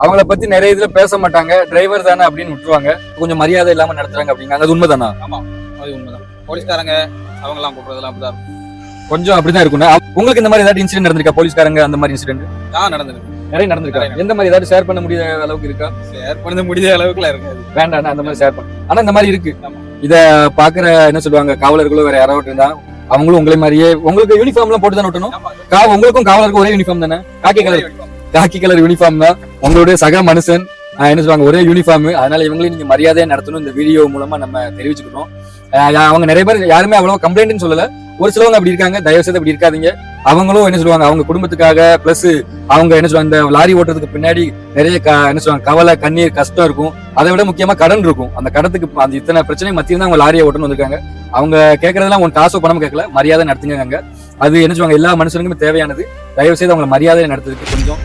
அவங்கள பத்தி நிறைய இதுல பேச மாட்டாங்க, டிரைவர் தானே அப்படின்னு விட்டுருவாங்க. கொஞ்சம் மரியாதை இல்லாம நடத்துறாங்க அப்படிங்க. அது உண்மைதானா? ஆமா, அது உண்மைதான். போலீஸ்காரங்க அவங்க எல்லாம் கூப்பிடுறதுலாம் அப்படிதான் இருக்கும். கொஞ்சம் அப்படிதான் இருக்கும்னா. உங்களுக்கு இந்த மாதிரி ஏதாவது இன்சிடென்ட் நடந்திருக்கா? போலீஸ்காரங்க அந்த மாதிரி இன்சிடென்ட் நடந்திருக்கு. நிறைய நடந்திருக்கா? எந்த மாதிரி ஏதாவது ஷேர் பண்ண முடியாத அளவுக்கு இருக்கா? ஷேர் பண்ண முடியாத அளவுக்குலாம் இருக்காது. வேண்டாம் அந்த மாதிரி ஷேர் பண்ண. ஆனா இந்த மாதிரி இருக்கு. ஆமா. இத பாக்குற என்ன சொல்லுவாங்க, காவலர்களோ வேற யாராவது இருந்தா அவங்களும் உங்களை மாதிரியே உங்களுக்கு யூனிஃபார்ம் எல்லாம் போட்டு தானே விட்டணும். உங்களுக்கும் காவலருக்கும் ஒரே யூனிஃபார்ம் தானே? காக்கி கலர் யூனிஃபார்ம் தான். உங்களுடைய சக மனுஷன் என்ன சொல்லுவாங்க, ஒரே யூனிஃபார்ம். அதனால இவங்களையும் நீங்க மரியாதையா நடத்தணும். இந்த வீடியோ மூலமா நம்ம தெரிவிச்சுக்கணும். அவங்க நிறைய பேர் யாருமே அவ்வளவு கம்ப்ளைண்ட்னு சொல்லல. ஒரு சிலவங்க அப்படி இருக்காங்க. தயவு செய்து அப்படி இருக்காதீங்க. அவங்களும் என்ன சொல்லுவாங்க, அவங்க குடும்பத்துக்காக பிளஸ் அவங்க என்ன சொல்லுவாங்க, இந்த லாரி ஓட்டுறதுக்கு பின்னாடி நிறைய என்ன சொல்லுவாங்க, கவலை, கண்ணீர், கஷ்டம் இருக்கும். அதை விட முக்கியமா கடன் இருக்கும். அந்த கடத்துக்கு அந்த இத்தனை பிரச்சனை மத்தியம் தான் அவங்க லாரியை ஓட்டணும் வந்திருக்காங்க. அவங்க கேட்கறதெல்லாம் உங்க காசோ பணமும் கேட்கல, மரியாதை நடத்துங்க. அது என்ன சொல்லுவாங்க, எல்லா மனுஷனுக்குமே தேவையானது. தயவு செய்து அவங்களை மரியாதை நடத்துறதுக்கு கொஞ்சம்